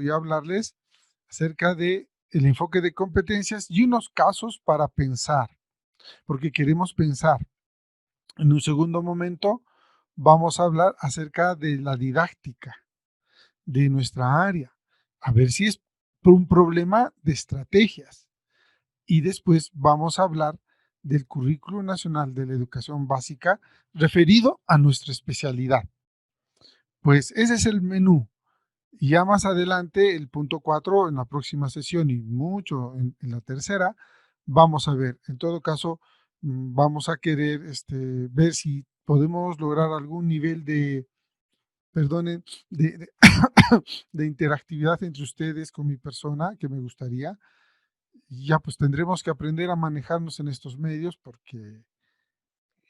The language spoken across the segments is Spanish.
voy a hablarles acerca de el enfoque de competencias y unos casos para pensar, porque queremos pensar. En un segundo momento vamos a hablar acerca de la didáctica de nuestra área, a ver si es por un problema de estrategias. Y después vamos a hablar del Currículo Nacional de la Educación Básica referido a nuestra especialidad. Pues ese es el menú. Y ya más adelante, el punto 4, en la próxima sesión y mucho en la tercera, vamos a ver. En todo caso, vamos a querer ver si podemos lograr algún nivel de, perdonen, de interactividad entre ustedes con mi persona, que me gustaría. Y ya pues tendremos que aprender a manejarnos en estos medios porque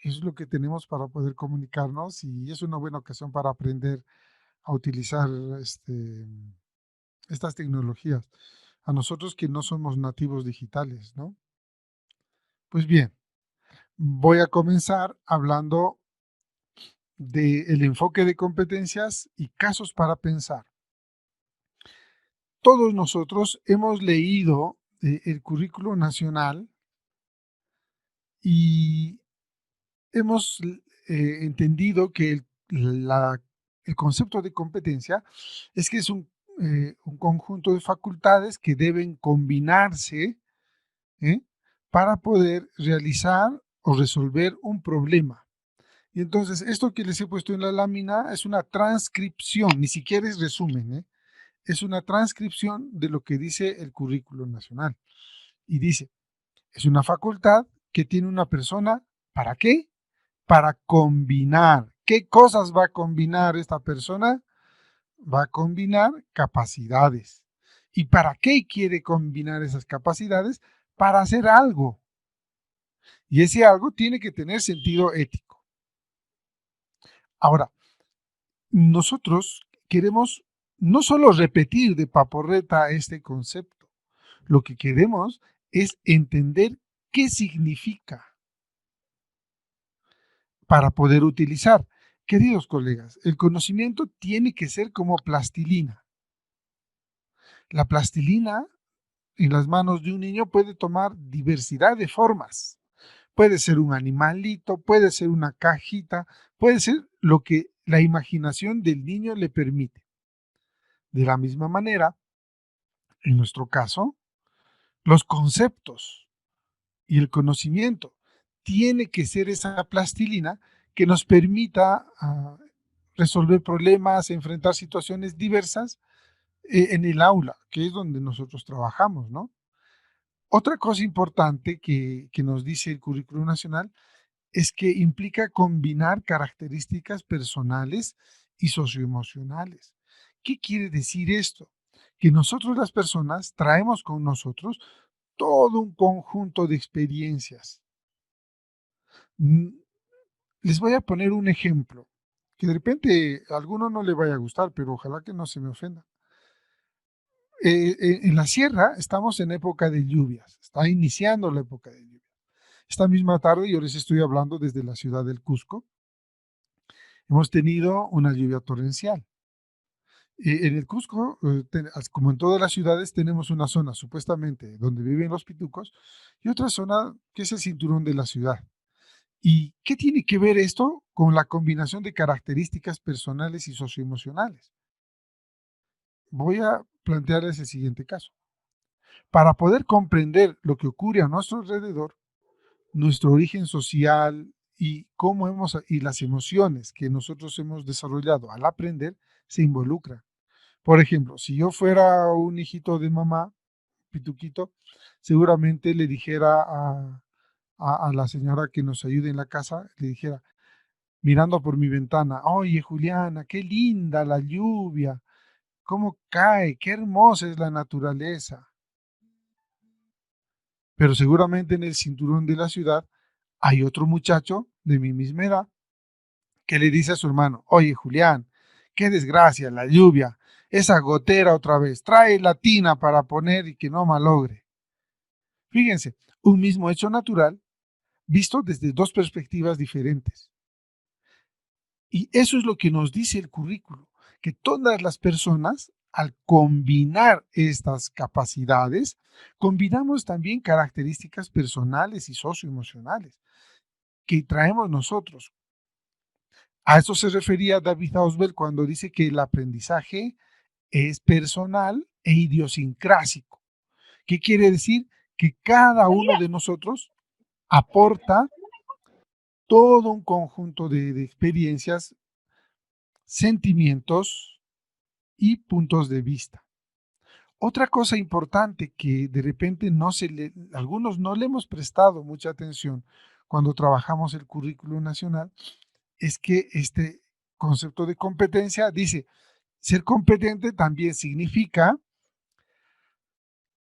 es lo que tenemos para poder comunicarnos y es una buena ocasión para aprender a utilizar estas tecnologías. A nosotros que no somos nativos digitales, ¿no? Pues bien, voy a comenzar hablando del enfoque de competencias y casos para pensar. Todos nosotros hemos leído el currículo nacional y hemos entendido que el concepto de competencia es que es un conjunto de facultades que deben combinarse, ¿eh? Para poder realizar o resolver un problema. Y entonces, esto que les he puesto en la lámina es una transcripción, ni siquiera es resumen, ¿eh? Es una transcripción de lo que dice el currículo nacional. Y dice, es una facultad que tiene una persona, ¿para qué? Para combinar. ¿Qué cosas va a combinar esta persona? Va a combinar capacidades. ¿Y para qué quiere combinar esas capacidades? Para hacer algo. Y ese algo tiene que tener sentido ético. Ahora, nosotros queremos no solo repetir de paporreta este concepto, lo que queremos es entender qué significa para poder utilizar. Queridos colegas, el conocimiento tiene que ser como plastilina. La plastilina en las manos de un niño puede tomar diversidad de formas. Puede ser un animalito, puede ser una cajita, puede ser lo que la imaginación del niño le permite. De la misma manera, en nuestro caso, los conceptos y el conocimiento tiene que ser esa plastilina que nos permita resolver problemas, enfrentar situaciones diversas en el aula, que es donde nosotros trabajamos, ¿no? Otra cosa importante que nos dice el Currículo Nacional es que implica combinar características personales y socioemocionales. ¿Qué quiere decir esto? Que nosotros las personas traemos con nosotros todo un conjunto de experiencias. Les voy a poner un ejemplo, que de repente a alguno no le vaya a gustar, pero ojalá que no se me ofenda. En la sierra estamos en época de lluvias, está iniciando la época de lluvias. Esta misma tarde yo les estoy hablando desde la ciudad del Cusco. Hemos tenido una lluvia torrencial. En el Cusco, como en todas las ciudades, tenemos una zona supuestamente donde viven los pitucos y otra zona que es el cinturón de la ciudad. ¿Y qué tiene que ver esto con la combinación de características personales y socioemocionales? Voy a plantearles el siguiente caso. Para poder comprender lo que ocurre a nuestro alrededor, nuestro origen social y y las emociones que nosotros hemos desarrollado al aprender se involucran. Por ejemplo, si yo fuera un hijito de mamá, pituquito, seguramente le dijera a la señora que nos ayude en la casa, le dijera, mirando por mi ventana, oye Juliana, qué linda la lluvia, cómo cae, qué hermosa es la naturaleza. Pero seguramente en el cinturón de la ciudad hay otro muchacho de mi misma edad que le dice a su hermano, oye Julián, qué desgracia la lluvia, esa gotera otra vez, trae la tina para poner y que no malogre. Fíjense, un mismo hecho natural visto desde dos perspectivas diferentes. Y eso es lo que nos dice el currículo, que todas las personas al combinar estas capacidades, combinamos también características personales y socioemocionales que traemos nosotros. A eso se refería David Ausubel cuando dice que el aprendizaje es personal e idiosincrásico. ¿Qué quiere decir? Que cada uno de nosotros aporta todo un conjunto de experiencias, sentimientos y puntos de vista. Otra cosa importante que de repente algunos no le hemos prestado mucha atención cuando trabajamos el currículo nacional, es que este concepto de competencia dice, ser competente también significa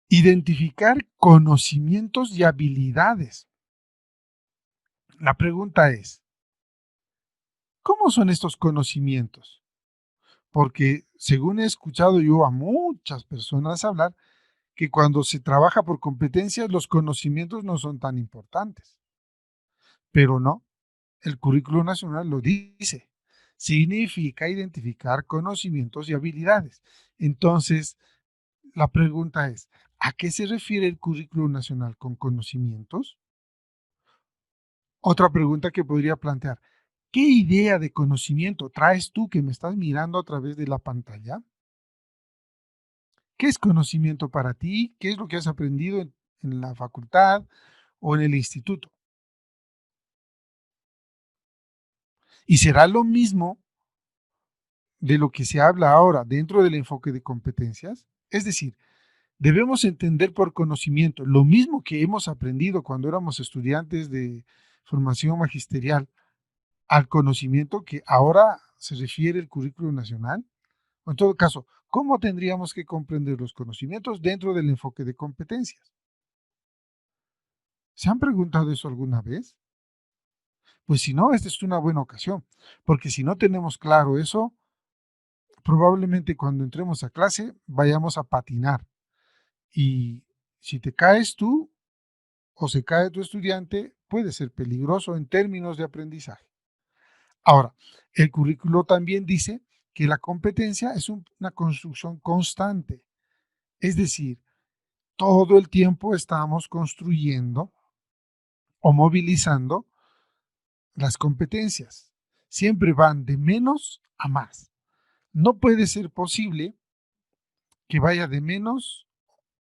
identificar conocimientos y habilidades. La pregunta es, ¿cómo son estos conocimientos? Porque según he escuchado yo a muchas personas hablar, que cuando se trabaja por competencias los conocimientos no son tan importantes. Pero no, el currículo nacional lo dice. Significa identificar conocimientos y habilidades. Entonces, la pregunta es, ¿a qué se refiere el currículo nacional con conocimientos? Otra pregunta que podría plantear, ¿qué idea de conocimiento traes tú que me estás mirando a través de la pantalla? ¿Qué es conocimiento para ti? ¿Qué es lo que has aprendido en la facultad o en el instituto? Y será lo mismo de lo que se habla ahora dentro del enfoque de competencias. Es decir, debemos entender por conocimiento lo mismo que hemos aprendido cuando éramos estudiantes de formación magisterial al conocimiento que ahora se refiere el currículo nacional. O en todo caso, ¿cómo tendríamos que comprender los conocimientos dentro del enfoque de competencias? ¿Se han preguntado eso alguna vez? Pues si no, esta es una buena ocasión, porque si no tenemos claro eso, probablemente cuando entremos a clase vayamos a patinar. Y si te caes tú o se cae tu estudiante, puede ser peligroso en términos de aprendizaje. Ahora, el currículo también dice que la competencia es una construcción constante. Es decir, todo el tiempo estamos construyendo o movilizando las competencias. Siempre van de menos a más. No puede ser posible que vaya de menos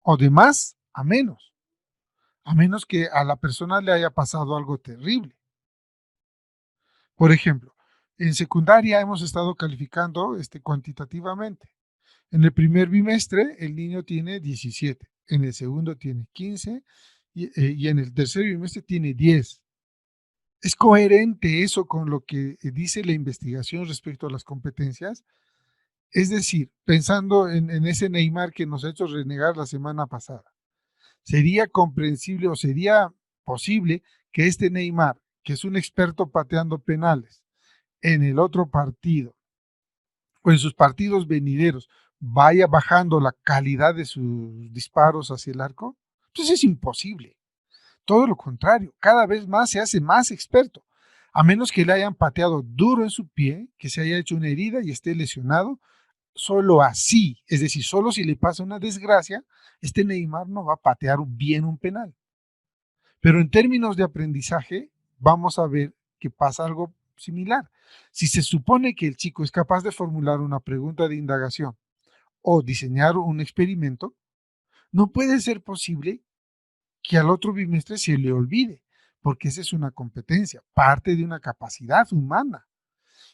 o de más a menos que a la persona le haya pasado algo terrible. Por ejemplo, en secundaria hemos estado calificando cuantitativamente. En el primer bimestre el niño tiene 17, en el segundo tiene 15 y en el tercer bimestre tiene 10. ¿Es coherente eso con lo que dice la investigación respecto a las competencias? Es decir, pensando en ese Neymar que nos ha hecho renegar la semana pasada, ¿sería comprensible o sería posible que este Neymar, que es un experto pateando penales, en el otro partido o en sus partidos venideros vaya bajando la calidad de sus disparos hacia el arco? Pues es imposible. Todo lo contrario, cada vez más se hace más experto, a menos que le hayan pateado duro en su pie, que se haya hecho una herida y esté lesionado. Solo así, es decir, solo si le pasa una desgracia, este Neymar no va a patear bien un penal. Pero en términos de aprendizaje, vamos a ver que pasa algo similar. Si se supone que el chico es capaz de formular una pregunta de indagación o diseñar un experimento, no puede ser posible que al otro bimestre se le olvide, porque esa es una competencia, parte de una capacidad humana.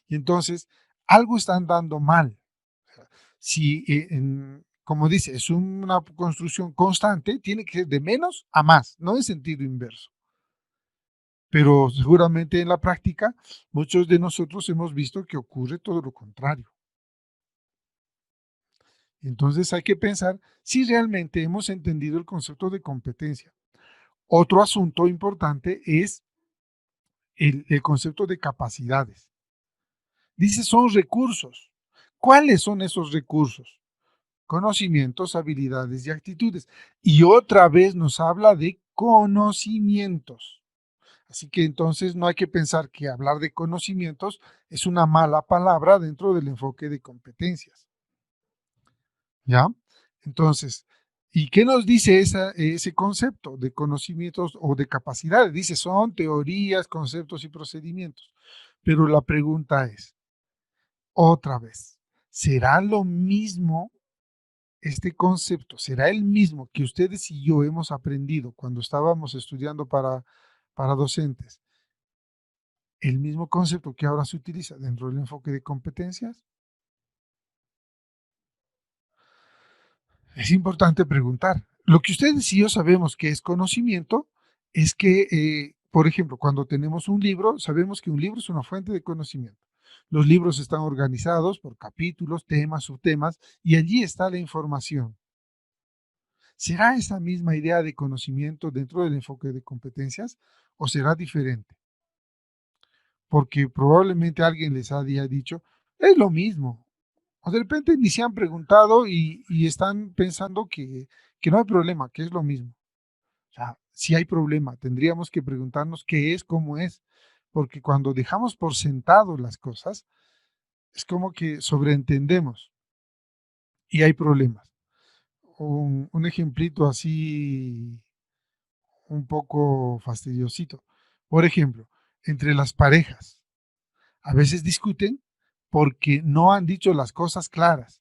Y entonces, algo están dando mal. Si, como dice, es una construcción constante, tiene que ser de menos a más, no en sentido inverso. Pero seguramente en la práctica, muchos de nosotros hemos visto que ocurre todo lo contrario. Entonces hay que pensar si realmente hemos entendido el concepto de competencia. Otro asunto importante es el concepto de capacidades. Dice son recursos. ¿Cuáles son esos recursos? Conocimientos, habilidades y actitudes. Y otra vez nos habla de conocimientos. Así que entonces no hay que pensar que hablar de conocimientos es una mala palabra dentro del enfoque de competencias. ¿Ya? Entonces, ¿y qué nos dice ese concepto de conocimientos o de capacidades? Dice, son teorías, conceptos y procedimientos. Pero la pregunta es, otra vez, ¿será lo mismo este concepto? ¿Será el mismo que ustedes y yo hemos aprendido cuando estábamos estudiando para docentes? ¿El mismo concepto que ahora se utiliza dentro del enfoque de competencias? Es importante preguntar. Lo que ustedes y yo sabemos que es conocimiento es que, por ejemplo, cuando tenemos un libro, sabemos que un libro es una fuente de conocimiento. Los libros están organizados por capítulos, temas, subtemas, y allí está la información. ¿Será esa misma idea de conocimiento dentro del enfoque de competencias o será diferente? Porque probablemente alguien les haya dicho, es lo mismo. O de repente ni se han preguntado y están pensando que no hay problema, que es lo mismo. O sea, si hay problema, tendríamos que preguntarnos qué es, cómo es, porque cuando dejamos por sentado las cosas, es como que sobreentendemos y hay problemas. Un ejemplito así un poco fastidiosito. Por ejemplo, entre las parejas, a veces discuten porque no han dicho las cosas claras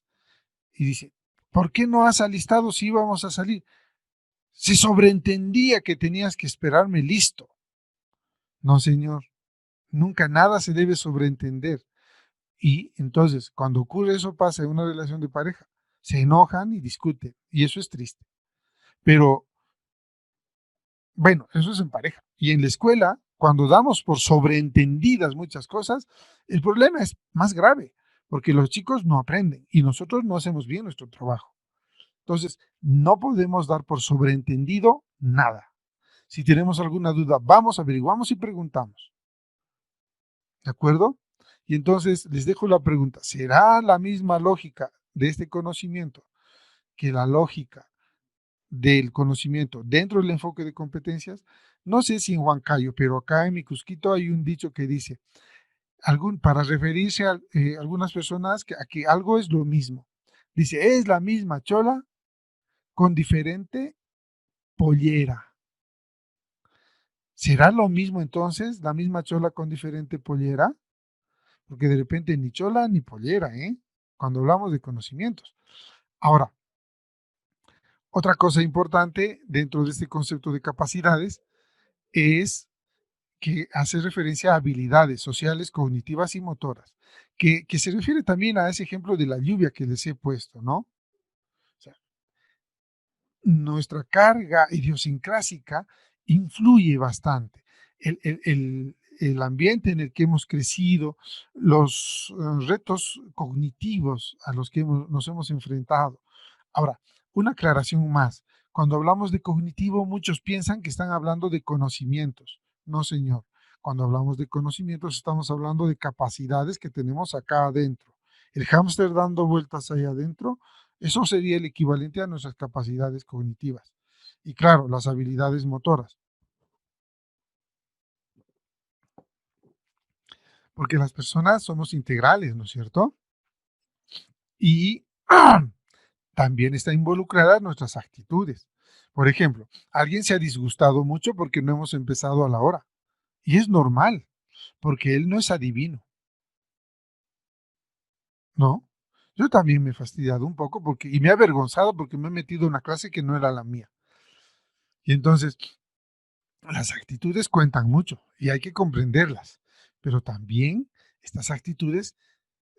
y dice, ¿por qué no has alistado si íbamos a salir? Se sobreentendía que tenías que esperarme listo. No, señor, nunca nada se debe sobreentender. Y entonces, cuando ocurre eso, pasa en una relación de pareja, se enojan y discuten, y eso es triste. Pero bueno, eso es en pareja. Y en la escuela, cuando damos por sobreentendidas muchas cosas, el problema es más grave, porque los chicos no aprenden y nosotros no hacemos bien nuestro trabajo. Entonces, no podemos dar por sobreentendido nada. Si tenemos alguna duda, vamos, averiguamos y preguntamos. ¿De acuerdo? Y entonces les dejo la pregunta, ¿será la misma lógica de este conocimiento que la lógica del conocimiento dentro del enfoque de competencias? No sé si en Huancayo, pero acá en mi Cusquito hay un dicho que dice, para referirse a algunas personas a que algo es lo mismo. Dice, es la misma chola con diferente pollera. ¿Será lo mismo entonces, la misma chola con diferente pollera? Porque de repente ni chola ni pollera, ¿eh? Cuando hablamos de conocimientos. Ahora, otra cosa importante dentro de este concepto de capacidades es que hace referencia a habilidades sociales, cognitivas y motoras, que se refiere también a ese ejemplo de la lluvia que les he puesto, ¿no? O sea, nuestra carga idiosincrásica influye bastante. El ambiente en el que hemos crecido, los retos cognitivos a los que nos hemos enfrentado. Ahora, una aclaración más. Cuando hablamos de cognitivo, muchos piensan que están hablando de conocimientos. No, señor. Cuando hablamos de conocimientos, estamos hablando de capacidades que tenemos acá adentro. El hámster dando vueltas ahí adentro, eso sería el equivalente a nuestras capacidades cognitivas. Y claro, las habilidades motoras, porque las personas somos integrales, ¿no es cierto? Y también está involucradas nuestras actitudes. Por ejemplo, alguien se ha disgustado mucho porque no hemos empezado a la hora. Y es normal, porque él no es adivino, ¿no? Yo también me he fastidiado un poco y me he avergonzado porque me he metido en una clase que no era la mía. Y entonces, las actitudes cuentan mucho y hay que comprenderlas, pero también estas actitudes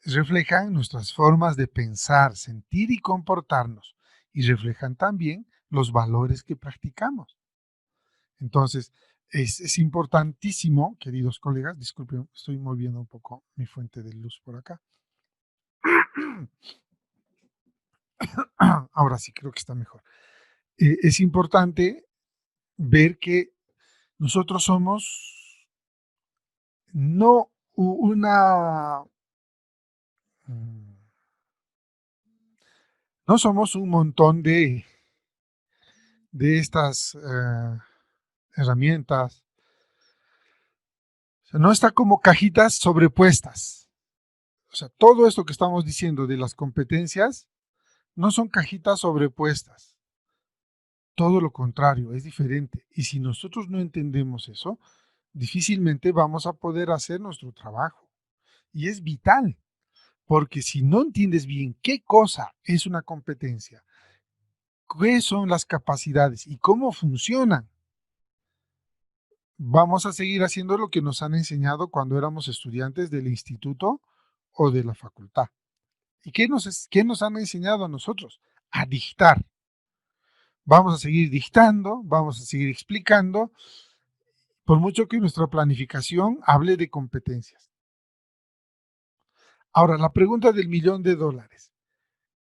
reflejan nuestras formas de pensar, sentir y comportarnos y reflejan también los valores que practicamos. Entonces, es importantísimo, queridos colegas, disculpen, estoy moviendo un poco mi fuente de luz por acá. Ahora sí, creo que está mejor. Es importante ver que nosotros somos no una Mm, no somos un montón de estas herramientas. O sea, no está como cajitas sobrepuestas. O sea, todo esto que estamos diciendo de las competencias no son cajitas sobrepuestas. Todo lo contrario, es diferente. Y si nosotros no entendemos eso, difícilmente vamos a poder hacer nuestro trabajo. Y es vital, porque si no entiendes bien qué cosa es una competencia, qué son las capacidades y cómo funcionan, vamos a seguir haciendo lo que nos han enseñado cuando éramos estudiantes del instituto o de la facultad. ¿Y qué nos han enseñado a nosotros? A dictar. Vamos a seguir dictando, vamos a seguir explicando, por mucho que nuestra planificación hable de competencias. Ahora, la pregunta del $1.000.000.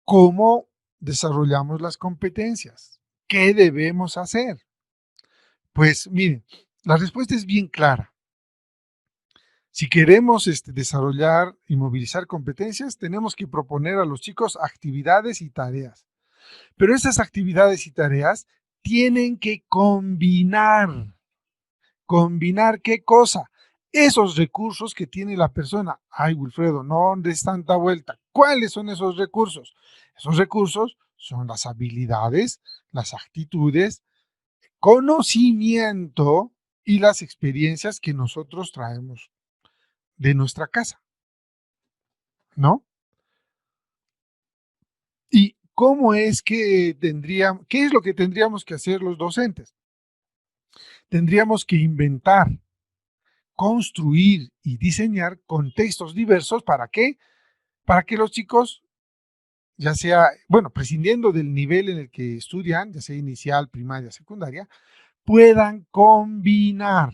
¿Cómo desarrollamos las competencias? ¿Qué debemos hacer? Pues miren, la respuesta es bien clara. Si queremos desarrollar y movilizar competencias, tenemos que proponer a los chicos actividades y tareas. Pero esas actividades y tareas tienen que combinar. ¿Combinar qué cosa? Esos recursos que tiene la persona. Ay, Wilfredo, no des tanta vuelta. ¿Cuáles son esos recursos? Esos recursos son las habilidades, las actitudes, conocimiento y las experiencias que nosotros traemos de nuestra casa, ¿no? ¿Y cómo es que qué es lo que tendríamos que hacer los docentes? Tendríamos que inventar, construir y diseñar contextos diversos. ¿Para qué? Para que los chicos, ya sea, bueno, prescindiendo del nivel en el que estudian, ya sea inicial, primaria, secundaria, puedan combinar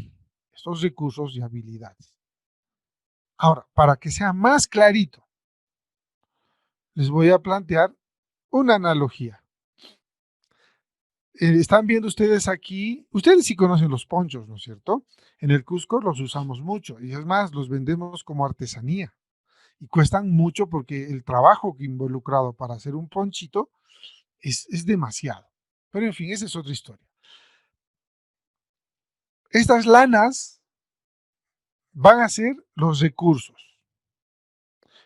estos recursos y habilidades. Ahora, para que sea más clarito, les voy a plantear una analogía. Están viendo ustedes aquí, ustedes sí conocen los ponchos, ¿no es cierto? En el Cusco los usamos mucho y es más, los vendemos como artesanía y cuestan mucho porque el trabajo que involucrado para hacer un ponchito es demasiado. Pero en fin, esa es otra historia. Estas lanas van a ser los recursos.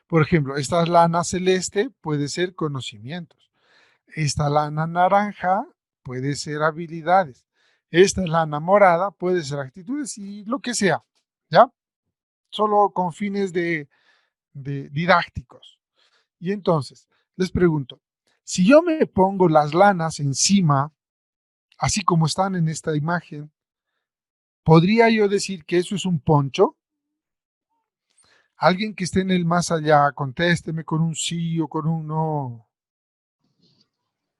Por ejemplo, esta lana celeste puede ser conocimientos. Esta lana naranja puede ser habilidades. Esta lana morada puede ser actitudes y lo que sea, ¿ya? Solo con fines de didácticos. Y entonces, les pregunto, si yo me pongo las lanas encima, así como están en esta imagen, ¿podría yo decir que eso es un poncho? Alguien que esté en el más allá, contésteme con un sí o con un no.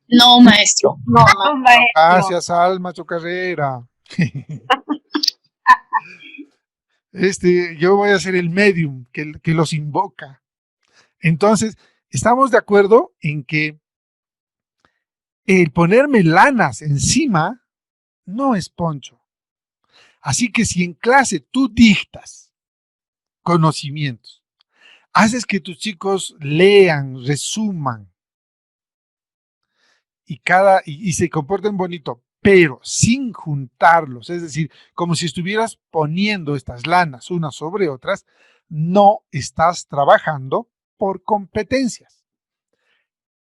No, maestro. No, maestro. Gracias, Alma Chocarrera. Yo voy a ser el medium que los invoca. Entonces, estamos de acuerdo en que el ponerme lanas encima no es poncho. Así que si en clase tú dictas conocimientos, haces que tus chicos lean, resuman y se comporten bonito, pero sin juntarlos, es decir, como si estuvieras poniendo estas lanas unas sobre otras, no estás trabajando por competencias.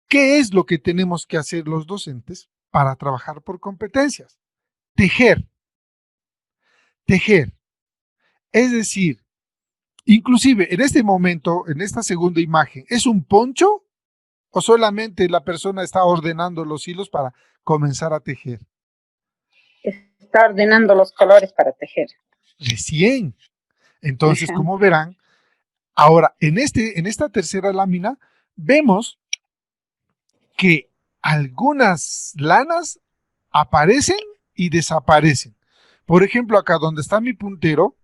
¿Qué es lo que tenemos que hacer los docentes para trabajar por competencias? Tejer. Tejer. Es decir, inclusive en este momento, en esta segunda imagen, ¿es un poncho o solamente la persona está ordenando los hilos para comenzar a tejer? Está ordenando los colores para tejer. Recién. Entonces, como verán, ahora en esta tercera lámina vemos que algunas lanas aparecen y desaparecen. Por ejemplo, acá donde está mi puntero,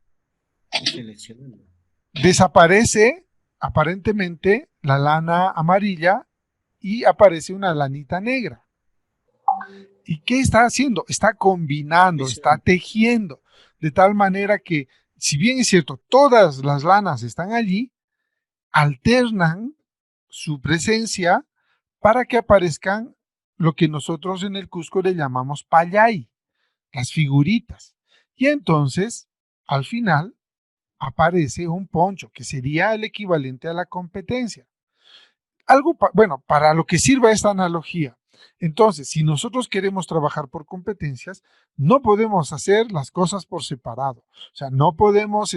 desaparece aparentemente la lana amarilla y aparece una lanita negra. ¿Y qué está haciendo? Está combinando, está tejiendo, de tal manera que, si bien es cierto, todas las lanas están allí, alternan su presencia para que aparezcan lo que nosotros en el Cusco le llamamos payay, las figuritas. Y entonces, al final, aparece un poncho, que sería el equivalente a la competencia. bueno, para lo que sirva esta analogía. Entonces, si nosotros queremos trabajar por competencias, no podemos hacer las cosas por separado. O sea, no podemos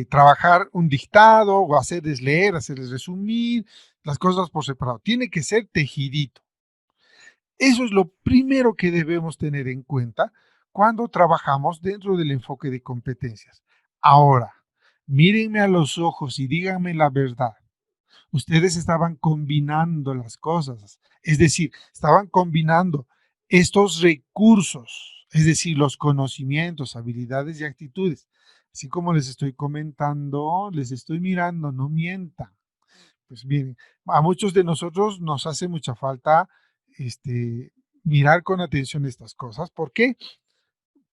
trabajar un dictado o hacerles leer, hacerles resumir las cosas por separado. Tiene que ser tejidito. Eso es lo primero que debemos tener en cuenta cuando trabajamos dentro del enfoque de competencias. Ahora, mírenme a los ojos y díganme la verdad. Ustedes estaban combinando las cosas, es decir, estaban combinando estos recursos, es decir, los conocimientos, habilidades y actitudes. Así como les estoy comentando, les estoy mirando, no mientan. Pues miren, a muchos de nosotros nos hace mucha falta mirar con atención estas cosas. ¿Por qué?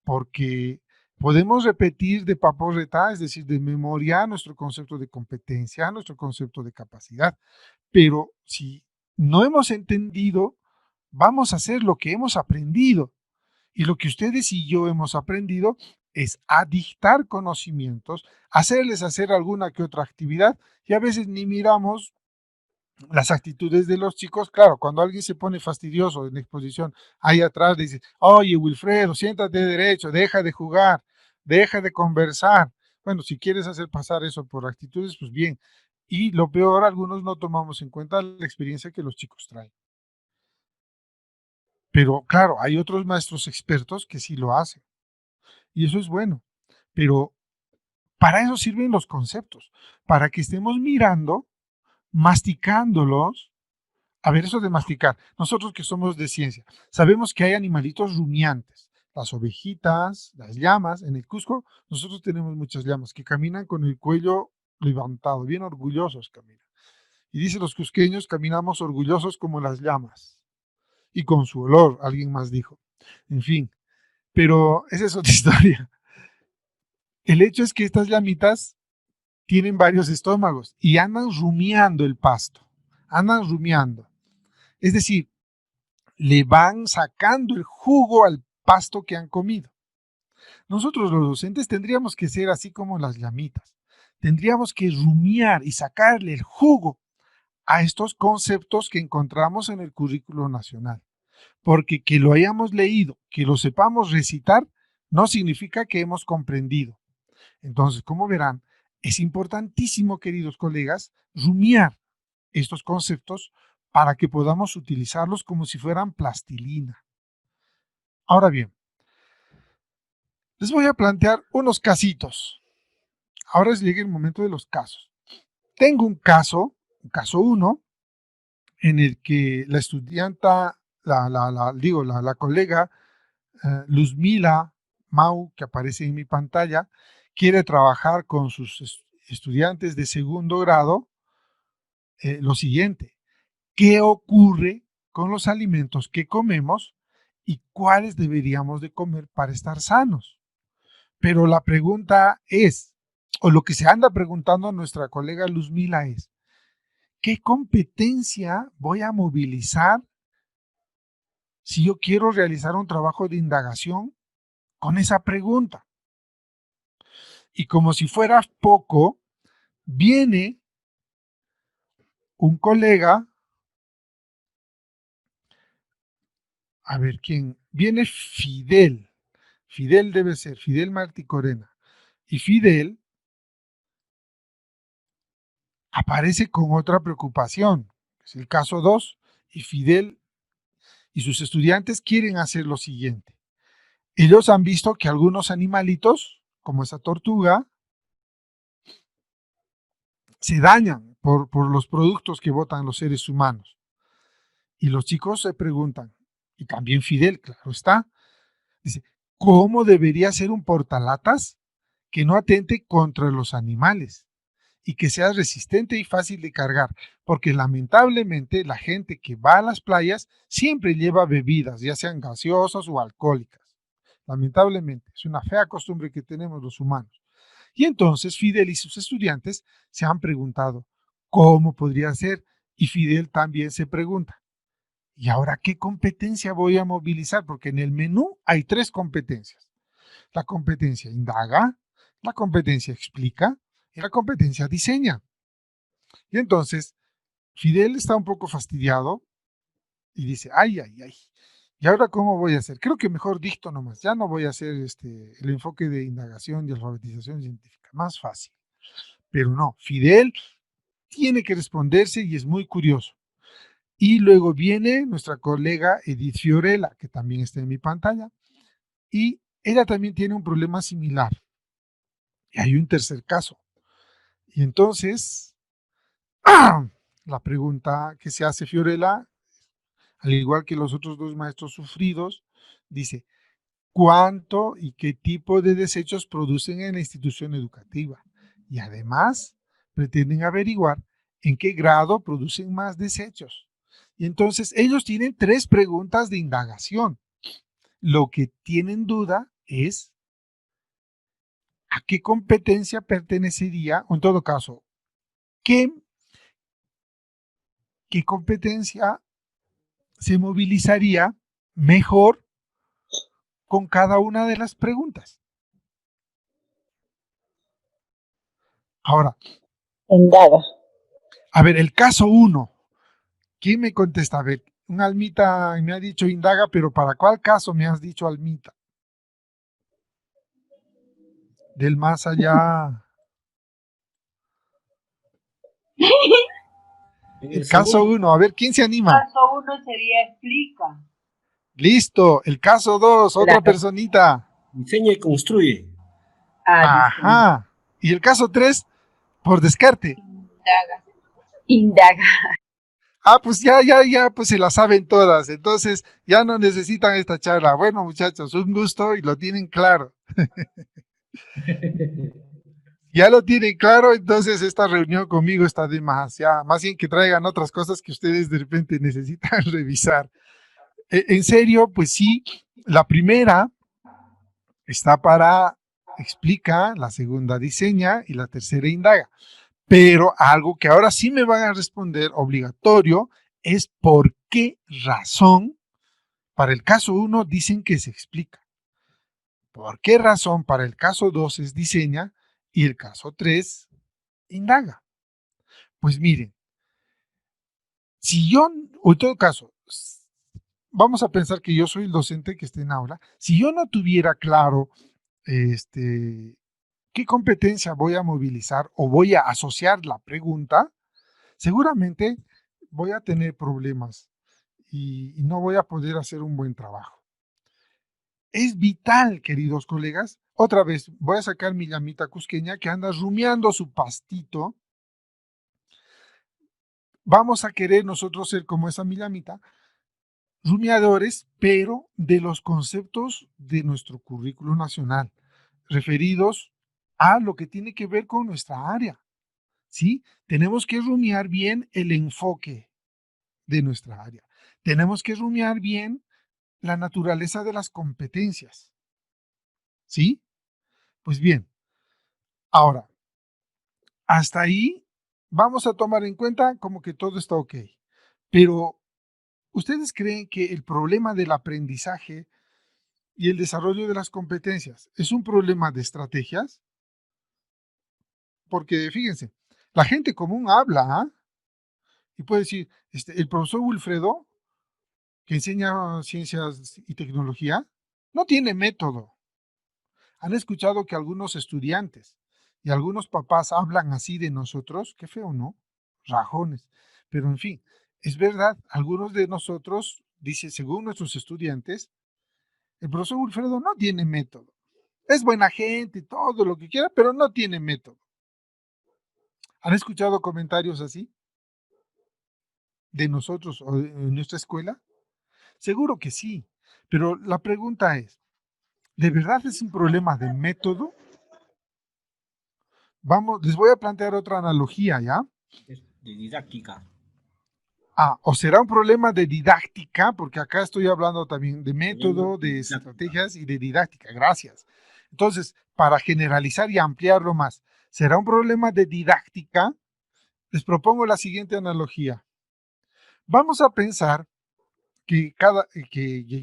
Porque podemos repetir de paporreta, es decir, de memoria, nuestro concepto de competencia, nuestro concepto de capacidad, pero si no hemos entendido, vamos a hacer lo que hemos aprendido. Y lo que ustedes y yo hemos aprendido es a dictar conocimientos, hacerles hacer alguna que otra actividad y a veces ni miramos las actitudes de los chicos. Claro, cuando alguien se pone fastidioso en la exposición, ahí atrás dice, oye, Wilfredo, siéntate derecho, deja de jugar, deja de conversar. Bueno, si quieres hacer pasar eso por actitudes, pues bien. Y lo peor, algunos no tomamos en cuenta la experiencia que los chicos traen. Pero claro, hay otros maestros expertos que sí lo hacen. Y eso es bueno. Pero para eso sirven los conceptos, para que estemos mirando, masticándolos. A ver, eso de masticar. Nosotros que somos de ciencia, sabemos que hay animalitos rumiantes. Las ovejitas, las llamas. En el Cusco, nosotros tenemos muchas llamas que caminan con el cuello levantado, bien orgullosos caminan. Y dice los cusqueños, caminamos orgullosos como las llamas. Y con su olor, alguien más dijo. En fin, pero esa es otra historia. El hecho es que estas llamitas tienen varios estómagos y andan rumiando el pasto. Andan rumiando. Es decir, le van sacando el jugo al pasto que han comido. Nosotros los docentes tendríamos que ser así como las llamitas. Tendríamos que rumiar y sacarle el jugo a estos conceptos que encontramos en el currículo nacional. Porque que lo hayamos leído, que lo sepamos recitar, no significa que hemos comprendido. Entonces, como verán, es importantísimo, queridos colegas, rumiar estos conceptos para que podamos utilizarlos como si fueran plastilina. Ahora bien, les voy a plantear unos casitos. Ahora llega el momento de los casos. Tengo un caso 1, en el que la estudianta, la colega Luzmila Mau, que aparece en mi pantalla, quiere trabajar con sus estudiantes de segundo grado lo siguiente: ¿qué ocurre con los alimentos que comemos y cuáles deberíamos de comer para estar sanos? Pero la pregunta es, o lo que se anda preguntando nuestra colega Luzmila es, ¿qué competencia voy a movilizar si yo quiero realizar un trabajo de indagación con esa pregunta? Y como si fuera poco, viene un colega, a ver quién, viene Fidel debe ser, Fidel Martí Corena. Y Fidel aparece con otra preocupación, es el caso 2, y Fidel y sus estudiantes quieren hacer lo siguiente. Ellos han visto que algunos animalitos, como esa tortuga, se dañan por los productos que botan los seres humanos. Y los chicos se preguntan, y también Fidel, claro está, dice, ¿cómo debería ser un portalatas que no atente contra los animales y que sea resistente y fácil de cargar? Porque lamentablemente la gente que va a las playas siempre lleva bebidas, ya sean gaseosas o alcohólicas. Lamentablemente, es una fea costumbre que tenemos los humanos. Y entonces Fidel y sus estudiantes se han preguntado, ¿cómo podría ser? Y Fidel también se pregunta, ¿y ahora qué competencia voy a movilizar? Porque en el menú hay 3 competencias. La competencia indaga, la competencia explica y la competencia diseña. Y entonces, Fidel está un poco fastidiado y dice, ay, ay, ay, ¿y ahora cómo voy a hacer? Creo que mejor dicto nomás, ya no voy a hacer el enfoque de indagación y alfabetización científica, más fácil. Pero no, Fidel tiene que responderse y es muy curioso. Y luego viene nuestra colega Edith Fiorella, que también está en mi pantalla, y ella también tiene un problema similar. Y hay un tercer caso. Y entonces, la pregunta que se hace Fiorella, al igual que los otros dos maestros sufridos, dice, ¿cuánto y qué tipo de desechos producen en la institución educativa? Y además, pretenden averiguar en qué grado producen más desechos. Y entonces, ellos tienen 3 preguntas de indagación. Lo que tienen duda es a qué competencia pertenecería, o en todo caso, qué, qué competencia se movilizaría mejor con cada una de las preguntas. Ahora, Indaga. a ver, el caso 1, ¿quién me contesta? A ver, un almita me ha dicho indaga, pero ¿para cuál caso me has dicho almita? Del más allá. En El el caso segundo 1, a ver, ¿quién se anima? Caso 1 sería explica. Listo, el caso 2, otra Claro. personita. diseña y construye. Diseña. Ajá. Y el caso 3, por descarte. Indaga. Indaga. Pues ya, pues se la saben todas. Entonces, ya no necesitan esta charla. Bueno, muchachos, un gusto y lo tienen claro. Ya lo tienen claro, entonces esta reunión conmigo está demasiado. Más bien que traigan otras cosas que ustedes de repente necesitan revisar. En serio, pues sí, la primera está para explica, la segunda diseña y la tercera indaga. Pero algo que ahora sí me van a responder obligatorio es por qué razón para el caso 1 dicen que se explica. ¿Por qué razón para el caso 2 es diseña y el caso 3 indaga? Pues miren, si yo, o en todo caso, vamos a pensar que yo soy el docente que está en aula, si yo no tuviera claro qué competencia voy a movilizar o voy a asociar la pregunta, seguramente voy a tener problemas y no voy a poder hacer un buen trabajo. Es vital, queridos colegas, otra vez voy a sacar mi llamita cusqueña que anda rumiando su pastito. Vamos a querer nosotros ser como esa mi llamita, rumiadores, pero de los conceptos de nuestro currículo nacional, referidos a lo que tiene que ver con nuestra área. ¿Sí? Tenemos que rumiar bien el enfoque de nuestra área. Tenemos que rumiar bien la naturaleza de las competencias. ¿Sí? Pues bien, ahora, hasta ahí vamos a tomar en cuenta como que todo está ok. Pero, ¿ustedes creen que el problema del aprendizaje y el desarrollo de las competencias es un problema de estrategias? Porque fíjense, la gente común habla, ¿ah? Y puede decir, el profesor Wilfredo, que enseña ciencias y tecnología, no tiene método. ¿Han escuchado que algunos estudiantes y algunos papás hablan así de nosotros? Qué feo, ¿no? Rajones. Pero en fin, es verdad, algunos de nosotros, dice, según nuestros estudiantes, el profesor Wilfredo no tiene método. Es buena gente y todo lo que quiera, pero no tiene método. ¿Han escuchado comentarios así de nosotros o de nuestra escuela? Seguro que sí, pero la pregunta es, ¿de verdad es un problema de método? Vamos, les voy a plantear otra analogía, ¿ya? Es de didáctica. O será un problema de didáctica, porque acá estoy hablando también de Problema método, de de didáctica. estrategias y de didáctica. Gracias. Entonces, para generalizar y ampliarlo más, ¿será un problema de didáctica? Les propongo la siguiente analogía. Vamos a pensar que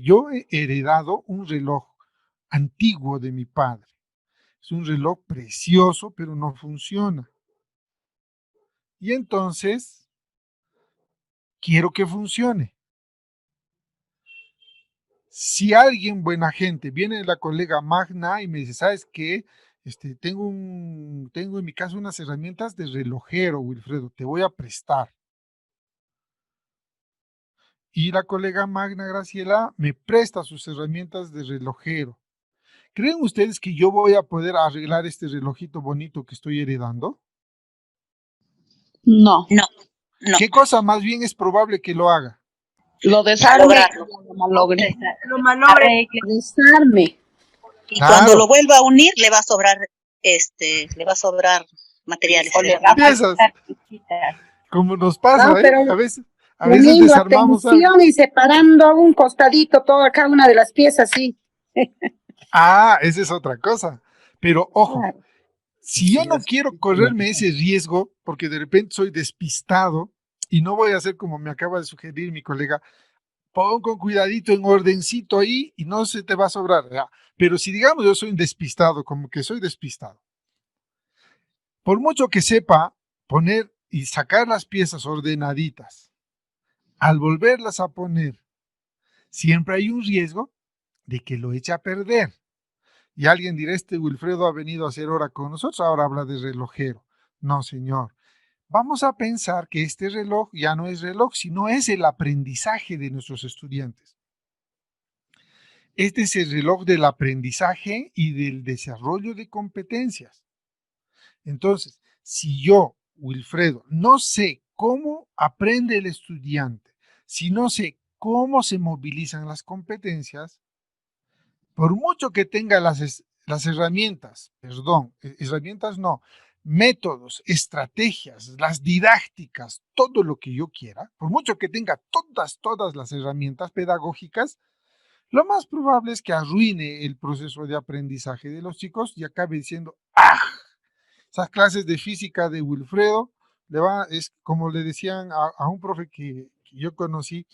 yo he heredado un reloj antiguo de mi padre. Es un reloj precioso, pero no funciona. Y entonces, quiero que funcione. Si alguien, buena gente, viene la colega Magna y me dice, ¿sabes qué? Tengo en mi casa unas herramientas de relojero, Wilfredo, te voy a prestar. Y la colega Magna Graciela me presta sus herramientas de relojero. ¿Creen ustedes que yo voy a poder arreglar este relojito bonito que estoy heredando? No, No, no. ¿Qué cosa más bien es probable que lo haga? lo desarme, Malograrlo. lo malogre. Lo malogre. Desarme. Y Claro. cuando lo vuelva a unir, le va a sobrar, le va a sobrar materiales. O le va a Piezas. faltar pichitas. Como nos pasa, No, pero a veces uniendo desarmamos algo. atención y separando a un costadito toda cada una de las piezas, sí. Ah, esa es otra cosa. Pero ojo, Claro. si yo no quiero correrme ese riesgo, porque de repente soy despistado y no voy a hacer como me acaba de sugerir mi colega, pon con cuidadito en ordencito ahí y no se te va a sobrar. ¿Verdad? Pero si digamos yo soy un despistado, como que soy despistado, por mucho que sepa poner y sacar las piezas ordenaditas, al volverlas a poner, siempre hay un riesgo de que lo eche a perder. Y alguien dirá, Wilfredo ha venido a hacer hora con nosotros, ahora habla de relojero. No, señor. Vamos a pensar que este reloj ya no es reloj, sino es el aprendizaje de nuestros estudiantes. Este es el reloj del aprendizaje y del desarrollo de competencias. Entonces, si yo, Wilfredo, no sé cómo aprende el estudiante, si no sé cómo se movilizan las competencias, por mucho que tenga las herramientas, herramientas no, métodos, estrategias, las didácticas, todo lo que yo quiera, por mucho que tenga todas las herramientas pedagógicas, lo más probable es que arruine el proceso de aprendizaje de los chicos y acabe diciendo, ¡ah! Esas clases de física de Wilfredo, es como le decían a un profe que yo conocí,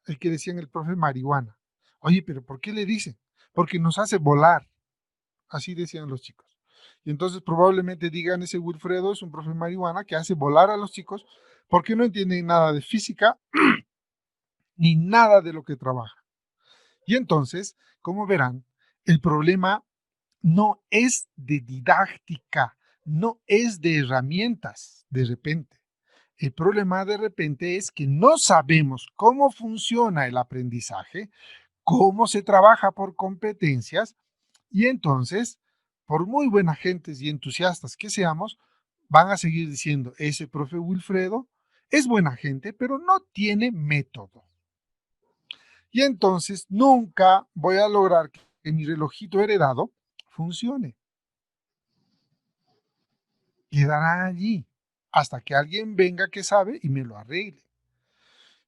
el que decían el profe marihuana. Oye, pero ¿por qué le dicen? Porque nos hace volar. Así decían los chicos. Y entonces probablemente digan ese Wilfredo es un profe marihuana que hace volar a los chicos porque no entienden nada de física ni nada de lo que trabaja. Y entonces, como verán, el problema no es de didáctica, no es de herramientas de repente. El problema de repente es que no sabemos cómo funciona el aprendizaje, cómo se trabaja por competencias y entonces, por muy buenas gentes y entusiastas que seamos, van a seguir diciendo, ese profe Wilfredo es buena gente, pero no tiene método. Y entonces nunca voy a lograr que mi relojito heredado funcione. Quedará allí hasta que alguien venga que sabe y me lo arregle.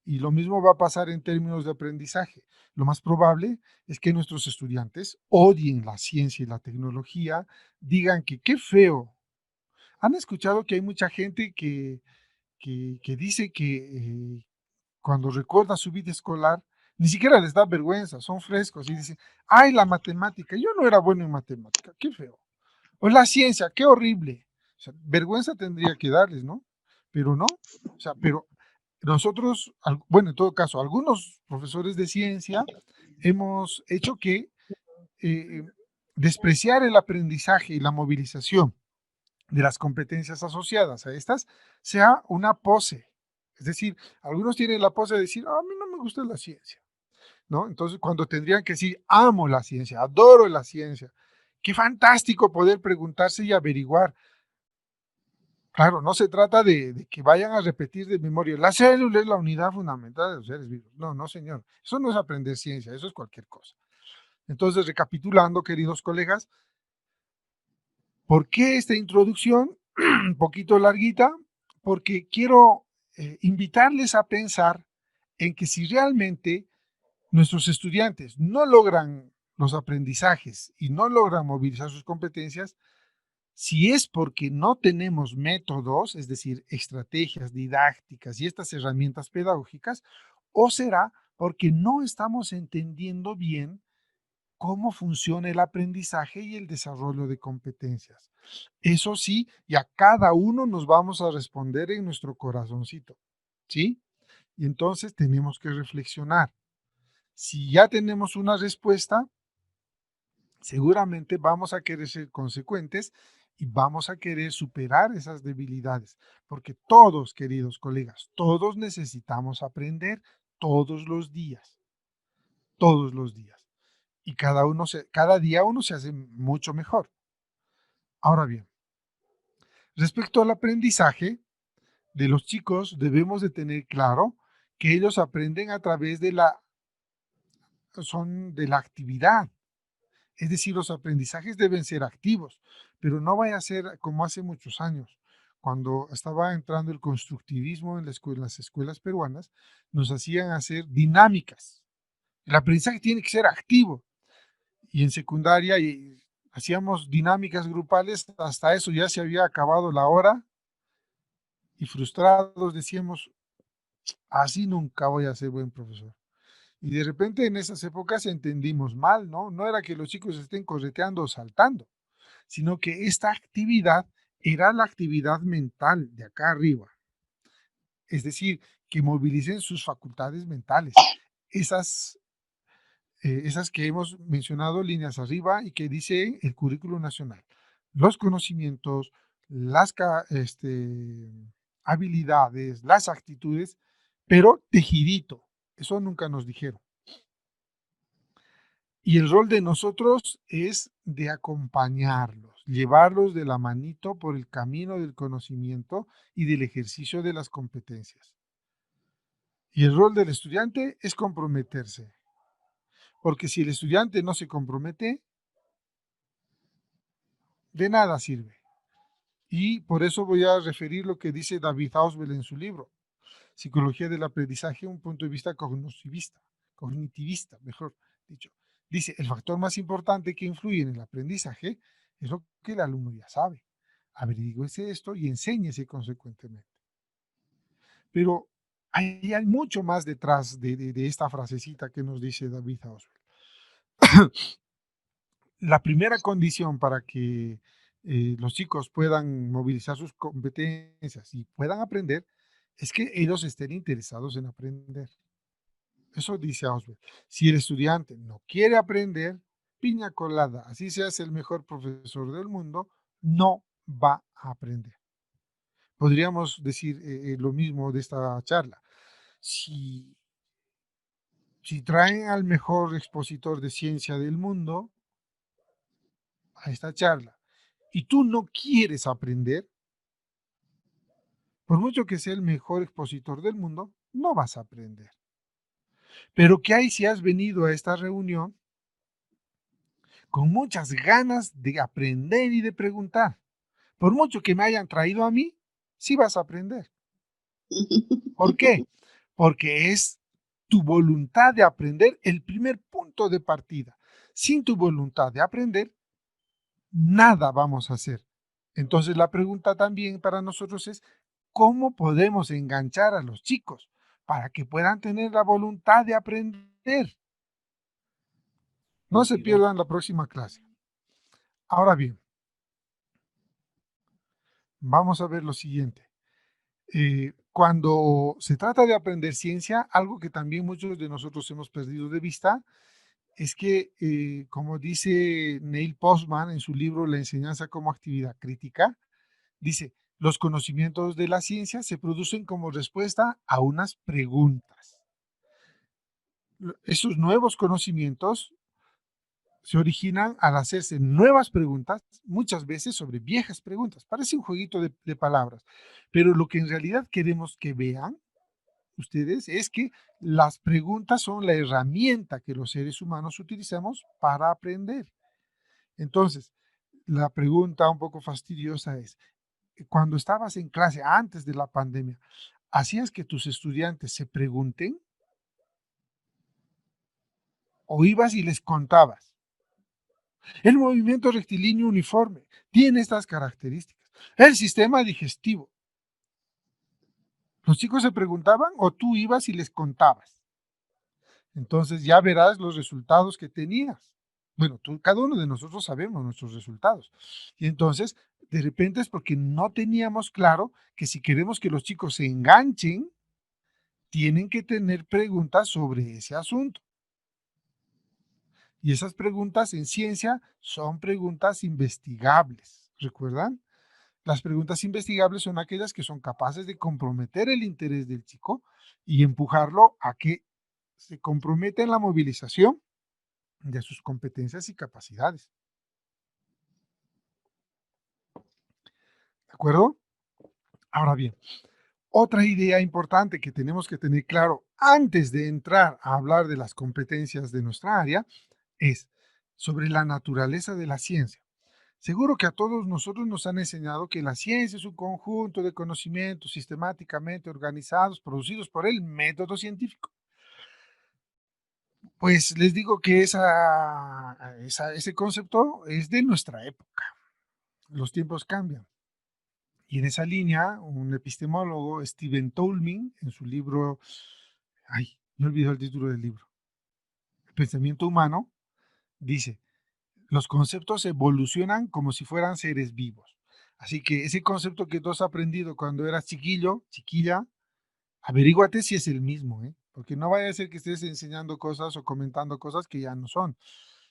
Y lo mismo va a pasar en términos de aprendizaje. Lo más probable es que nuestros estudiantes odien la ciencia y la tecnología, digan que qué feo. ¿Han escuchado que hay mucha gente que dice que cuando recuerda su vida escolar, ni siquiera les da vergüenza, son frescos y dicen, ay, la matemática, yo no era bueno en matemática, qué feo. O la ciencia, qué horrible. O sea, vergüenza tendría que darles, ¿no? Pero no. O sea, pero nosotros, bueno, en todo caso, algunos profesores de ciencia hemos hecho que eh, despreciar el aprendizaje y la movilización de las competencias asociadas a estas sea una pose. Es decir, algunos tienen la pose de decir, a mí no me gusta la ciencia, ¿no? Entonces, cuando tendrían que decir, amo la ciencia, adoro la ciencia, qué fantástico poder preguntarse y averiguar. Claro, no se trata de que vayan a repetir de memoria, la célula es la unidad fundamental de los seres vivos. No, no, señor. Eso no es aprender ciencia, eso es cualquier cosa. Entonces, recapitulando, queridos colegas, ¿por qué esta introducción? Un poquito larguita, porque quiero invitarles a pensar en que si realmente nuestros estudiantes no logran los aprendizajes y no logran movilizar sus competencias, si es porque no tenemos métodos, es decir, estrategias didácticas y estas herramientas pedagógicas, o será porque no estamos entendiendo bien cómo funciona el aprendizaje y el desarrollo de competencias. Eso sí, y a cada uno nos vamos a responder en nuestro corazoncito, ¿sí? Y entonces tenemos que reflexionar. Si ya tenemos una respuesta, seguramente vamos a querer ser consecuentes y vamos a querer superar esas debilidades, porque todos, queridos colegas, todos necesitamos aprender todos los días. Y cada día uno se hace mucho mejor. Ahora bien, respecto al aprendizaje de los chicos, debemos de tener claro que ellos aprenden a través de de la actividad. Es decir, los aprendizajes deben ser activos, pero no vaya a ser como hace muchos años, cuando estaba entrando el constructivismo en las escuelas peruanas, nos hacían hacer dinámicas. El aprendizaje tiene que ser activo. Y en secundaria hacíamos dinámicas grupales, hasta eso ya se había acabado la hora y frustrados decíamos, así nunca voy a ser buen profesor. Y de repente en esas épocas entendimos mal, ¿no? No era que los chicos estén correteando o saltando, sino que esta actividad era la actividad mental de acá arriba. Es decir, que movilicen sus facultades mentales. Esas que hemos mencionado líneas arriba y que dice el currículo nacional. Los conocimientos, las habilidades, las actitudes, pero tejidito. Eso nunca nos dijeron. Y el rol de nosotros es de acompañarlos, llevarlos de la manito por el camino del conocimiento y del ejercicio de las competencias. Y el rol del estudiante es comprometerse, porque si el estudiante no se compromete, de nada sirve. Y por eso voy a referir lo que dice David Ausubel en su libro, Psicología del Aprendizaje, un punto de vista cognitivista, mejor dicho. Dice, el factor más importante que influye en el aprendizaje es lo que el alumno ya sabe. Averígüese esto y enséñese consecuentemente. Pero hay mucho más detrás de esta frasecita que nos dice David Ausubel. La primera condición para que los chicos puedan movilizar sus competencias y puedan aprender es que ellos estén interesados en aprender. Eso dice Ausubel. Si el estudiante no quiere aprender, piña colada, así seas el mejor profesor del mundo, no va a aprender. Podríamos decir lo mismo de esta charla. Si traen al mejor expositor de ciencia del mundo a esta charla y tú no quieres aprender, por mucho que sea el mejor expositor del mundo, no vas a aprender. Pero ¿qué hay si has venido a esta reunión con muchas ganas de aprender y de preguntar? Por mucho que me hayan traído a mí, sí vas a aprender. ¿Por qué? Porque es tu voluntad de aprender el primer punto de partida. Sin tu voluntad de aprender, nada vamos a hacer. Entonces la pregunta también para nosotros es, ¿cómo podemos enganchar a los chicos para que puedan tener la voluntad de aprender? No se pierdan la próxima clase. Ahora bien, vamos a ver lo siguiente. Cuando se trata de aprender ciencia, algo que también muchos de nosotros hemos perdido de vista es que, como dice Neil Postman en su libro La enseñanza como actividad crítica, dice, los conocimientos de la ciencia se producen como respuesta a unas preguntas. Esos nuevos conocimientos se originan al hacerse nuevas preguntas, muchas veces sobre viejas preguntas. Parece un jueguito de palabras, pero lo que en realidad queremos que vean ustedes es que las preguntas son la herramienta que los seres humanos utilizamos para aprender. Entonces, la pregunta un poco fastidiosa es, cuando estabas en clase antes de la pandemia, ¿hacías que tus estudiantes se pregunten? ¿O ibas y les contabas? El movimiento rectilíneo uniforme tiene estas características. El sistema digestivo. ¿Los chicos se preguntaban o tú ibas y les contabas? Entonces ya verás los resultados que tenías. Bueno, cada uno de nosotros sabemos nuestros resultados. Y entonces, de repente es porque no teníamos claro que si queremos que los chicos se enganchen, tienen que tener preguntas sobre ese asunto. Y esas preguntas en ciencia son preguntas investigables, ¿recuerdan? Las preguntas investigables son aquellas que son capaces de comprometer el interés del chico y empujarlo a que se comprometa en la movilización de sus competencias y capacidades. ¿De acuerdo? Ahora bien, otra idea importante que tenemos que tener claro antes de entrar a hablar de las competencias de nuestra área es sobre la naturaleza de la ciencia. Seguro que a todos nosotros nos han enseñado que la ciencia es un conjunto de conocimientos sistemáticamente organizados, producidos por el método científico. Pues les digo que ese concepto es de nuestra época. Los tiempos cambian. Y en esa línea, un epistemólogo, Stephen Toulmin, en su libro, me olvidó el título del libro, El pensamiento humano, dice, los conceptos evolucionan como si fueran seres vivos. Así que ese concepto que tú has aprendido cuando eras chiquillo, chiquilla, averíguate si es el mismo, ¿eh? Porque no vaya a ser que estés enseñando cosas o comentando cosas que ya no son.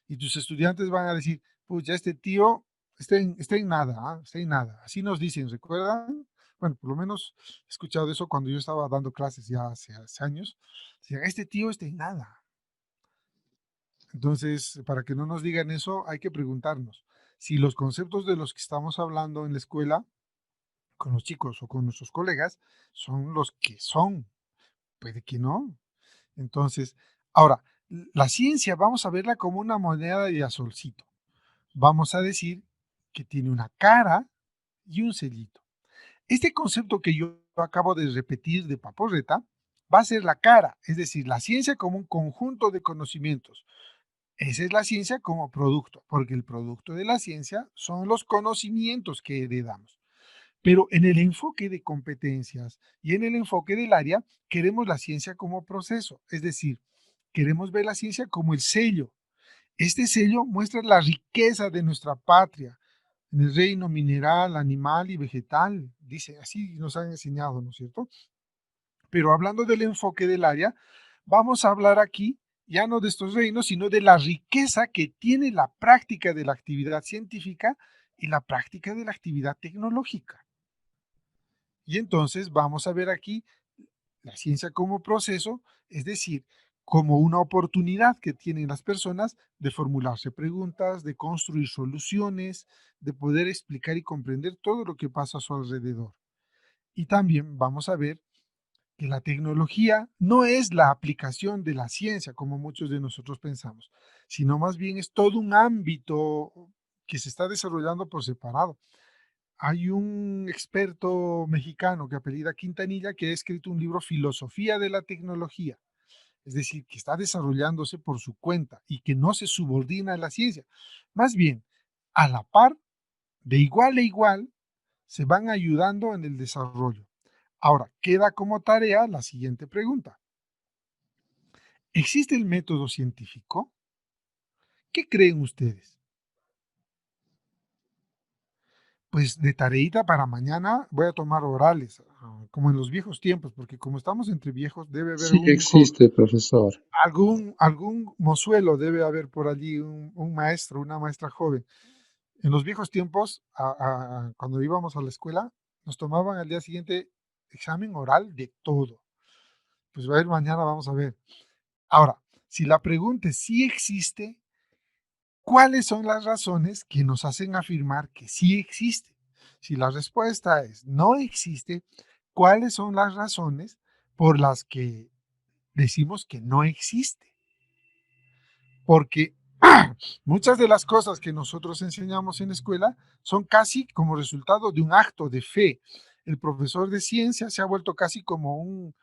Y tus estudiantes van a decir, pucha, este tío está en nada, ¿ah? Está en nada. Así nos dicen, ¿recuerdan? Bueno, por lo menos he escuchado eso cuando yo estaba dando clases ya hace años. Decían, este tío está en nada. Entonces, para que no nos digan eso, hay que preguntarnos si los conceptos de los que estamos hablando en la escuela, con los chicos o con nuestros colegas, son los que son. Puede que no. Entonces, ahora, la ciencia vamos a verla como una moneda de azulcito. Vamos a decir que tiene una cara y un sellito. Este concepto que yo acabo de repetir de Paporreta va a ser la cara, es decir, la ciencia como un conjunto de conocimientos. Esa es la ciencia como producto, porque el producto de la ciencia son los conocimientos que heredamos. Pero en el enfoque de competencias y en el enfoque del área, queremos la ciencia como proceso, es decir, queremos ver la ciencia como el sello. Este sello muestra la riqueza de nuestra patria en el reino mineral, animal y vegetal. Dice, así nos han enseñado, ¿no es cierto? Pero hablando del enfoque del área, vamos a hablar aquí ya no de estos reinos, sino de la riqueza que tiene la práctica de la actividad científica y la práctica de la actividad tecnológica. Y entonces vamos a ver aquí la ciencia como proceso, es decir, como una oportunidad que tienen las personas de formularse preguntas, de construir soluciones, de poder explicar y comprender todo lo que pasa a su alrededor. Y también vamos a ver que la tecnología no es la aplicación de la ciencia, como muchos de nosotros pensamos, sino más bien es todo un ámbito que se está desarrollando por separado. Hay un experto mexicano que apellida Quintanilla que ha escrito un libro, Filosofía de la Tecnología, es decir, que está desarrollándose por su cuenta y que no se subordina a la ciencia. Más bien, a la par, de igual a igual, se van ayudando en el desarrollo. Ahora, queda como tarea la siguiente pregunta. ¿Existe el método científico? ¿Qué creen ustedes? Pues de tareita para mañana voy a tomar orales, como en los viejos tiempos, porque como estamos entre viejos, debe haber Sí existe, profesor. algún mozuelo, debe haber por allí un maestro, una maestra joven. En los viejos tiempos, cuando íbamos a la escuela, nos tomaban al día siguiente examen oral de todo. Pues va a ir mañana, vamos a ver. Ahora, si la pregunta es si existe, ¿cuáles son las razones que nos hacen afirmar que sí existe? Si la respuesta es no existe, ¿cuáles son las razones por las que decimos que no existe? Porque muchas de las cosas que nosotros enseñamos en la escuela son casi como resultado de un acto de fe. El profesor de ciencia se ha vuelto casi como un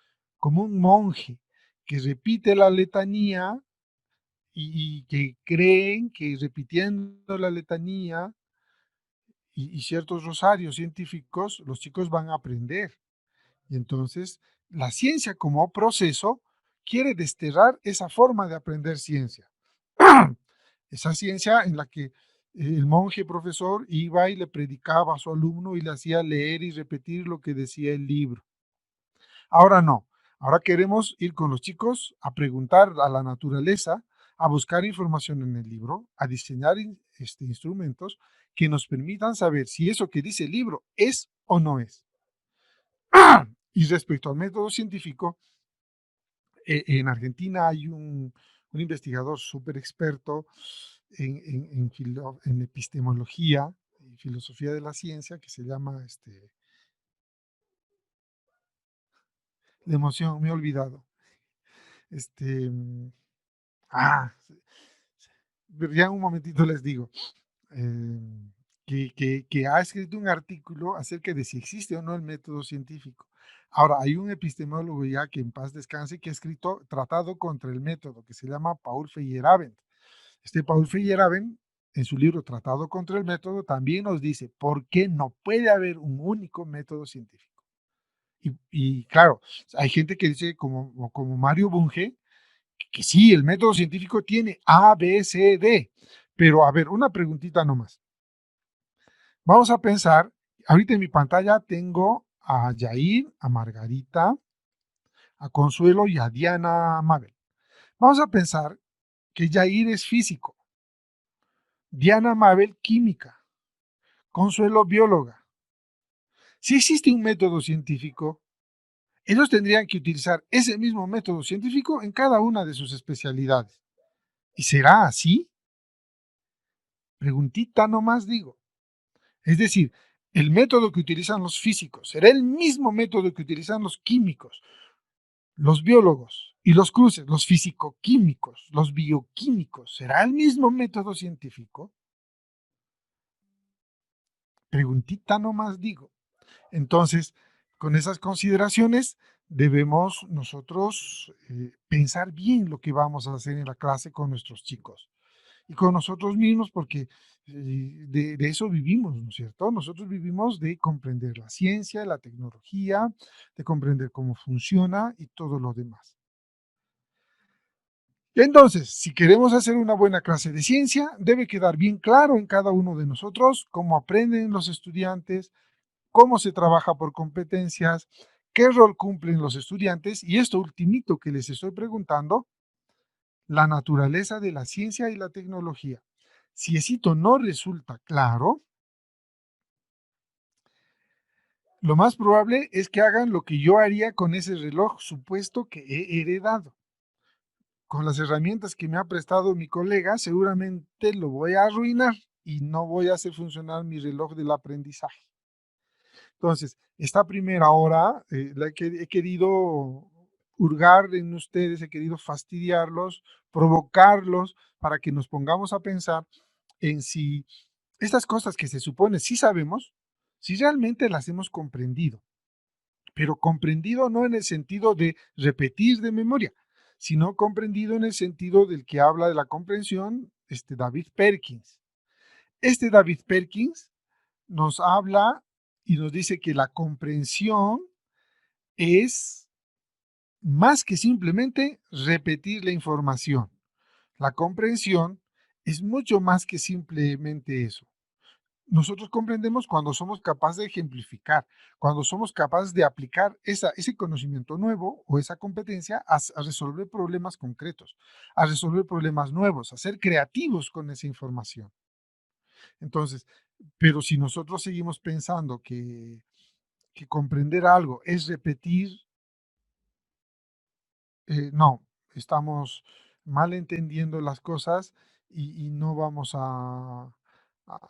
monje que repite la letanía y que creen que repitiendo la letanía y ciertos rosarios científicos, los chicos van a aprender. Y entonces, la ciencia como proceso quiere desterrar esa forma de aprender ciencia. Esa ciencia en la que el monje profesor iba y le predicaba a su alumno y le hacía leer y repetir lo que decía el libro. Ahora no, ahora queremos ir con los chicos a preguntar a la naturaleza, a buscar información en el libro, a diseñar instrumentos que nos permitan saber si eso que dice el libro es o no es. Y respecto al método científico, en Argentina hay un investigador súper experto en epistemología y filosofía de la ciencia que se llama, de emoción, me he olvidado. Este, mm, ah, pero ya en un momentito les digo, eh, que ha escrito un artículo acerca de si existe o no el método científico. Ahora, hay un epistemólogo ya que en paz descanse que ha escrito Tratado contra el método, que se llama Paul Feyerabend. Este Paul Feyerabend, en su libro Tratado contra el método, también nos dice por qué no puede haber un único método científico. Y claro, hay gente que dice, como Mario Bunge, que sí, el método científico tiene A, B, C, D. Pero a ver, una preguntita nomás. Vamos a pensar, ahorita en mi pantalla tengo a Yair, a Margarita, a Consuelo y a Diana Mabel. Vamos a pensar que Yair es físico, Diana Mabel química, Consuelo bióloga. Si existe un método científico, ellos tendrían que utilizar ese mismo método científico en cada una de sus especialidades. ¿Y será así? Preguntita nomás digo. Es decir, el método que utilizan los físicos será el mismo método que utilizan los químicos, los biólogos y los cruces, los físico-químicos, los bioquímicos. ¿Será el mismo método científico? Preguntita nomás digo. Entonces, con esas consideraciones, debemos nosotros pensar bien lo que vamos a hacer en la clase con nuestros chicos y con nosotros mismos, porque de eso vivimos, ¿no es cierto? Nosotros vivimos de comprender la ciencia, la tecnología, de comprender cómo funciona y todo lo demás. Entonces, si queremos hacer una buena clase de ciencia, debe quedar bien claro en cada uno de nosotros cómo aprenden los estudiantes, cómo se trabaja por competencias, qué rol cumplen los estudiantes y esto ultimito que les estoy preguntando, la naturaleza de la ciencia y la tecnología. Si esto no resulta claro, lo más probable es que hagan lo que yo haría con ese reloj supuesto que he heredado. Con las herramientas que me ha prestado mi colega, seguramente lo voy a arruinar y no voy a hacer funcionar mi reloj del aprendizaje. Entonces, esta primera hora he querido hurgar en ustedes, he querido fastidiarlos, provocarlos para que nos pongamos a pensar en si estas cosas que se supone sí sabemos, si realmente las hemos comprendido, pero comprendido no en el sentido de repetir de memoria, sino comprendido en el sentido del que habla de la comprensión, David Perkins. David Perkins nos habla y nos dice que la comprensión es más que simplemente repetir la información. La comprensión es mucho más que simplemente eso. Nosotros comprendemos cuando somos capaces de ejemplificar, cuando somos capaces de aplicar ese conocimiento nuevo o esa competencia a resolver problemas concretos, a resolver problemas nuevos, a ser creativos con esa información. Entonces, pero si nosotros seguimos pensando que comprender algo es repetir, no, estamos mal entendiendo las cosas y no vamos a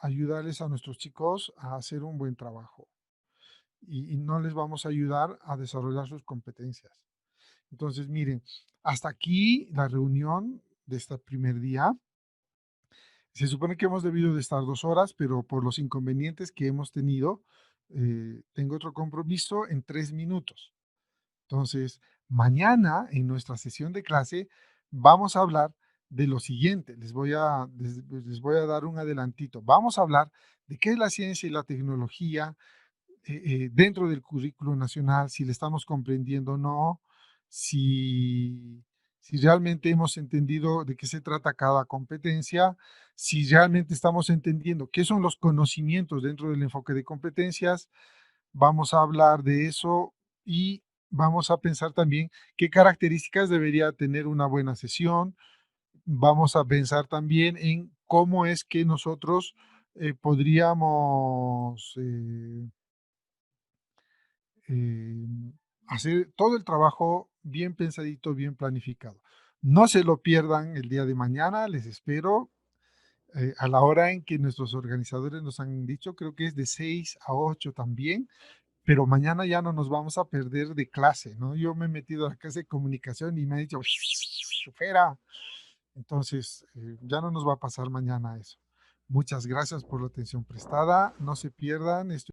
ayudarles a nuestros chicos a hacer un buen trabajo y no les vamos a ayudar a desarrollar sus competencias. Entonces, miren, hasta aquí la reunión de este primer día. Se supone que hemos debido de estar 2 horas, pero por los inconvenientes que hemos tenido, tengo otro compromiso en 3 minutos. Entonces, mañana en nuestra sesión de clase vamos a hablar de lo siguiente. Les voy a dar un adelantito. Vamos a hablar de qué es la ciencia y la tecnología dentro del currículo nacional, si le estamos comprendiendo o no, si si realmente hemos entendido de qué se trata cada competencia, si realmente estamos entendiendo qué son los conocimientos dentro del enfoque de competencias, vamos a hablar de eso y vamos a pensar también qué características debería tener una buena sesión. Vamos a pensar también en cómo es que nosotros podríamos hacer todo el trabajo bien pensadito, bien planificado. No se lo pierdan el día de mañana, les espero a la hora en que nuestros organizadores nos han dicho, creo que es de 6 a 8 también, pero mañana ya no nos vamos a perder de clase, ¿no? Yo me he metido a la clase de comunicación y me ha dicho, fuera. Entonces, ya no nos va a pasar mañana eso. Muchas gracias por la atención prestada. No se pierdan.